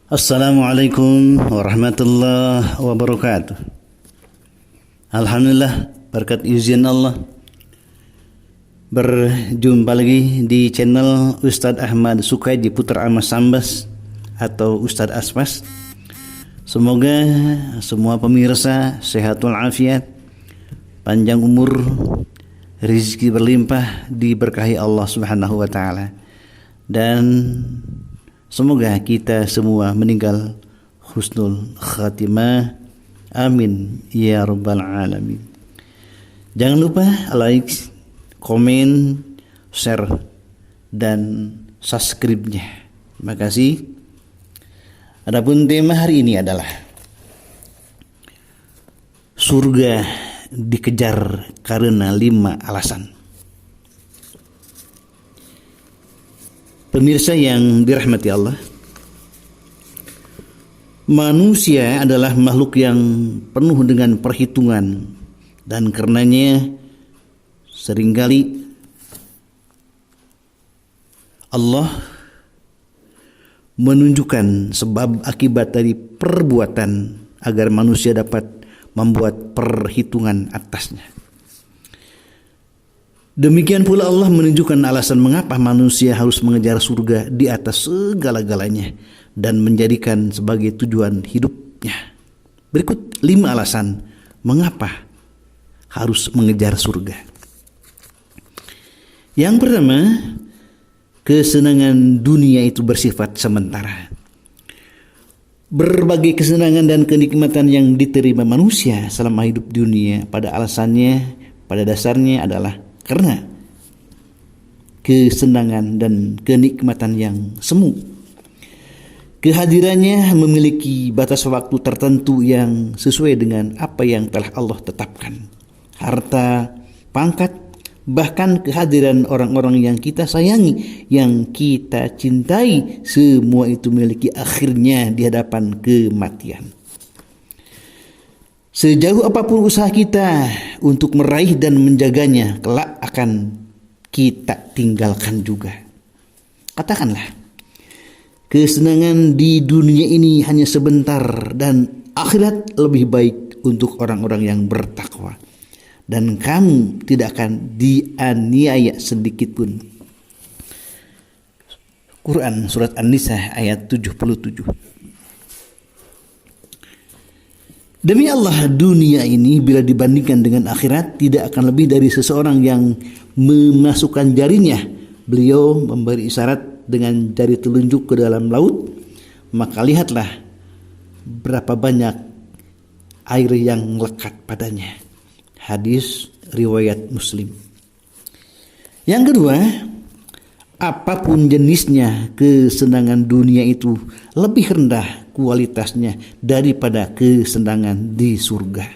Assalamualaikum warahmatullahi wabarakatuh. Alhamdulillah, berkat izin Allah, berjumpa lagi di channel Ustadz Ahmad Sukaidi Putra Amas Sambas atau Ustadz Aspas. Semoga semua pemirsa sehat walafiat, panjang umur, rezeki berlimpah, diberkahi Allah Subhanahu wa taala. Dan semoga kita semua meninggal husnul khatimah. Amin ya rabbal alamin. Jangan lupa like, komen, share, dan subscribe-nya. Terima kasih. Adapun tema hari ini adalah surga dikejar karena 5 alasan. Pemirsa yang dirahmati Allah, manusia adalah makhluk yang penuh dengan perhitungan, dan karenanya seringkali Allah menunjukkan sebab akibat dari perbuatan agar manusia dapat membuat perhitungan atasnya. Demikian pula Allah menunjukkan alasan mengapa manusia harus mengejar surga di atas segala-galanya dan menjadikan sebagai tujuan hidupnya. Berikut 5 alasan mengapa harus mengejar surga. Yang pertama, kesenangan dunia itu bersifat sementara. Berbagai kesenangan dan kenikmatan yang diterima manusia selama hidup di dunia pada dasarnya adalah karena kesenangan dan kenikmatan yang semu. Kehadirannya memiliki batas waktu tertentu yang sesuai dengan apa yang telah Allah tetapkan. Harta, pangkat, bahkan kehadiran orang-orang yang kita sayangi, yang kita cintai, semua itu memiliki akhirnya di hadapan kematian. Sejauh apapun usaha kita untuk meraih dan menjaganya, kelak akan kita tinggalkan juga. Katakanlah, kesenangan di dunia ini hanya sebentar dan akhirat lebih baik untuk orang-orang yang bertakwa. Dan kamu tidak akan dianiaya sedikit pun. Quran Surat An-Nisa ayat 77. Demi Allah, dunia ini bila dibandingkan dengan akhirat tidak akan lebih dari seseorang yang memasukkan jarinya. Beliau memberi isyarat dengan jari telunjuk ke dalam laut, maka lihatlah berapa banyak air yang melekat padanya. Hadis riwayat Muslim. Yang kedua, apapun jenisnya, kesenangan dunia itu lebih rendah kualitasnya daripada kesenangan di surga.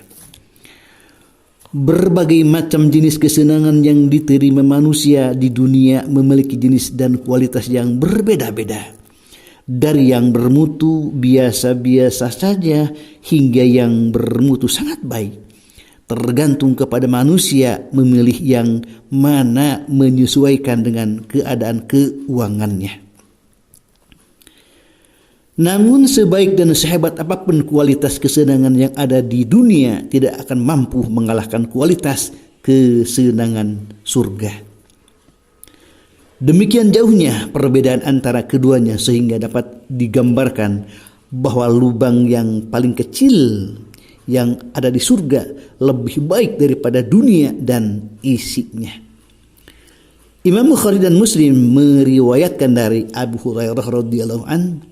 Berbagai macam jenis kesenangan yang diterima manusia di dunia memiliki jenis dan kualitas yang berbeda-beda. Dari yang bermutu biasa-biasa saja hingga yang bermutu sangat baik. Tergantung kepada manusia memilih yang mana menyesuaikan dengan keadaan keuangannya. Namun sebaik dan sehebat apapun kualitas kesenangan yang ada di dunia tidak akan mampu mengalahkan kualitas kesenangan surga. Demikian jauhnya perbedaan antara keduanya sehingga dapat digambarkan bahwa lubang yang paling kecil yang ada di surga lebih baik daripada dunia dan isinya. Imam Bukhari dan Muslim meriwayatkan dari Abu Hurairah radhiyallahu anhu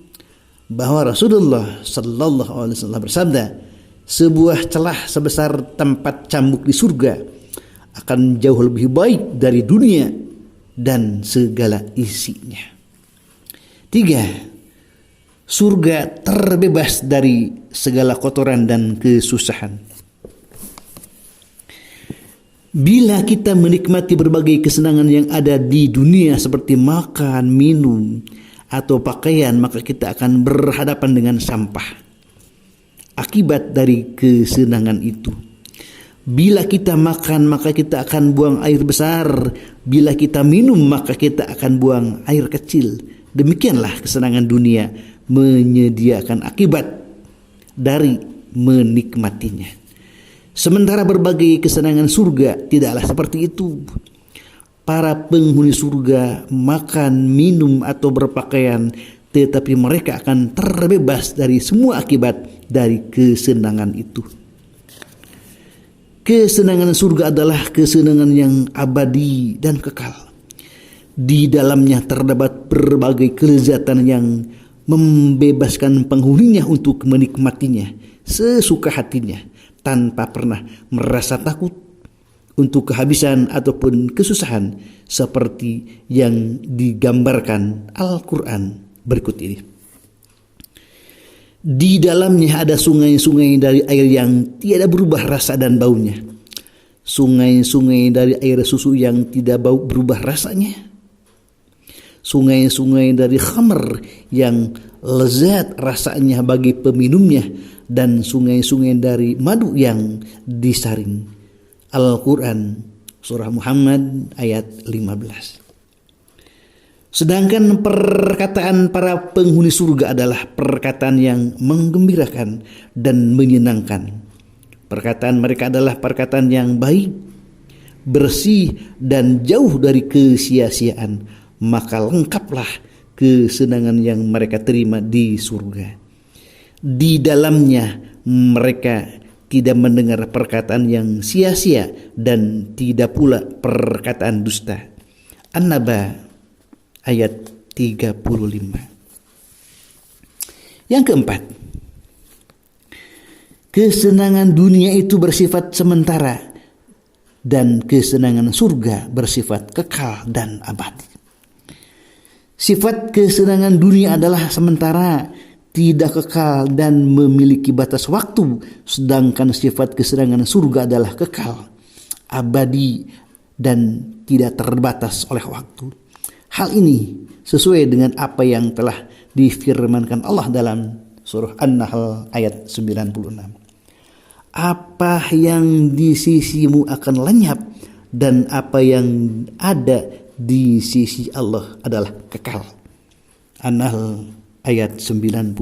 bahwa Rasulullah sallallahu alaihi wasallam bersabda, sebuah celah sebesar tempat cambuk di surga akan jauh lebih baik dari dunia dan segala isinya. 3. Surga terbebas dari segala kotoran dan kesusahan. Bila kita menikmati berbagai kesenangan yang ada di dunia seperti makan, minum, atau pakaian, maka kita akan berhadapan dengan sampah akibat dari kesenangan itu. Bila kita makan, maka kita akan buang air besar. Bila kita minum, maka kita akan buang air kecil. Demikianlah kesenangan dunia menyediakan akibat dari menikmatinya. Sementara berbagai kesenangan surga tidaklah seperti itu. Para penghuni surga makan, minum atau berpakaian, tetapi mereka akan terbebas dari semua akibat dari kesenangan itu. Kesenangan surga adalah kesenangan yang abadi dan kekal. Di dalamnya terdapat berbagai kelezatan yang membebaskan penghuninya untuk menikmatinya sesuka hatinya tanpa pernah merasa takut untuk kehabisan ataupun kesusahan seperti yang digambarkan Al-Quran berikut ini. Di dalamnya ada sungai-sungai dari air yang tiada berubah rasa dan baunya. Sungai-sungai dari air susu yang tidak berubah rasanya. Sungai-sungai dari khamr yang lezat rasanya bagi peminumnya. Dan sungai-sungai dari madu yang disaring. Al-Quran Surah Muhammad ayat 15. Sedangkan perkataan para penghuni surga adalah perkataan yang menggembirakan dan menyenangkan. Perkataan mereka adalah perkataan yang baik, bersih dan jauh dari kesia-siaan. Maka lengkaplah kesenangan yang mereka terima di surga. Di dalamnya mereka tidak mendengar perkataan yang sia-sia dan tidak pula perkataan dusta. An-Naba ayat 35. Yang keempat, kesenangan dunia itu bersifat sementara dan kesenangan surga bersifat kekal dan abadi. Sifat kesenangan dunia adalah sementara, tidak kekal dan memiliki batas waktu, sedangkan sifat kesenangan surga adalah kekal, abadi dan tidak terbatas oleh waktu. Hal ini sesuai dengan apa yang telah difirmankan Allah dalam surah An-Nahl ayat 96. Apa yang di sisimu akan lenyap dan apa yang ada di sisi Allah adalah kekal. An-Nahl ayat 96.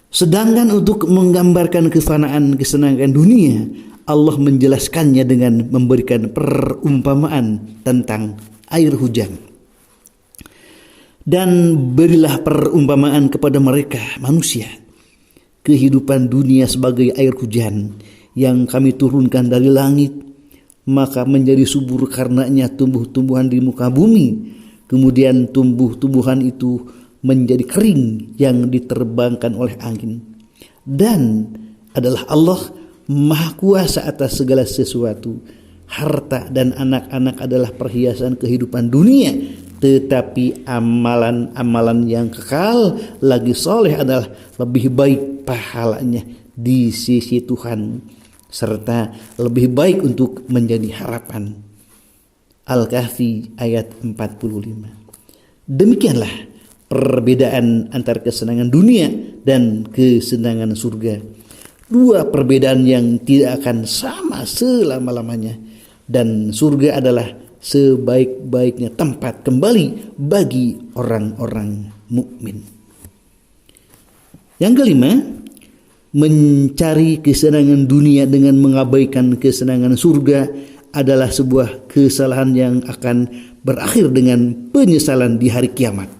Sedangkan untuk menggambarkan kefanaan kesenangan dunia, Allah menjelaskannya dengan memberikan perumpamaan tentang air hujan. Dan berilah perumpamaan kepada mereka manusia kehidupan dunia sebagai air hujan yang kami turunkan dari langit, maka menjadi subur karenanya tumbuh-tumbuhan di muka bumi. Kemudian tumbuh-tumbuhan itu menjadi kering yang diterbangkan oleh angin. Dan adalah Allah Maha Kuasa atas segala sesuatu. Harta dan anak-anak adalah perhiasan kehidupan dunia, tetapi amalan-amalan yang kekal lagi soleh adalah lebih baik pahalanya di sisi Tuhan, serta lebih baik untuk menjadi harapan. Al-Kahfi ayat 45. Demikianlah perbedaan antara kesenangan dunia dan kesenangan surga. Dua perbedaan yang tidak akan sama selama-lamanya. Dan surga adalah sebaik-baiknya tempat kembali bagi orang-orang mukmin. Yang kelima, mencari kesenangan dunia dengan mengabaikan kesenangan surga adalah sebuah kesalahan yang akan berakhir dengan penyesalan di hari kiamat.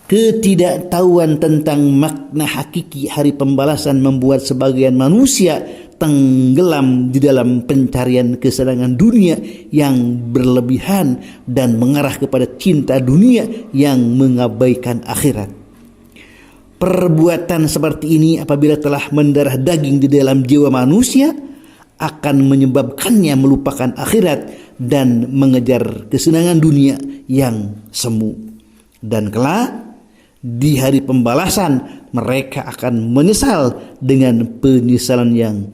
Ketidaktahuan tentang makna hakiki hari pembalasan membuat sebagian manusia tenggelam di dalam pencarian kesenangan dunia yang berlebihan dan mengarah kepada cinta dunia yang mengabaikan akhirat. Perbuatan seperti ini apabila telah mendarah daging di dalam jiwa manusia akan menyebabkannya melupakan akhirat dan mengejar kesenangan dunia yang semu. Dan kelak di hari pembalasan mereka akan menyesal dengan penyesalan yang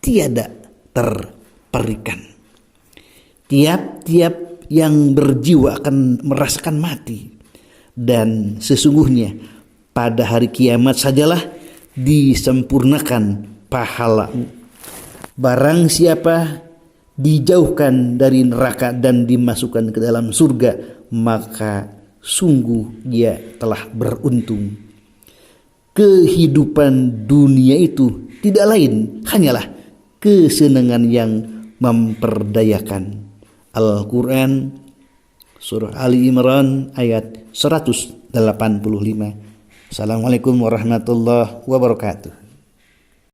tiada terperikan. Tiap-tiap yang berjiwa akan merasakan mati. Dan sesungguhnya pada hari kiamat sajalah disempurnakan pahala. Barang siapa dijauhkan dari neraka dan dimasukkan ke dalam surga, maka sungguh dia telah beruntung. Kehidupan dunia itu tidak lain hanyalah kesenangan yang memperdayakan. Al-Quran Surah Ali Imran ayat 185. Assalamualaikum warahmatullahi wabarakatuh.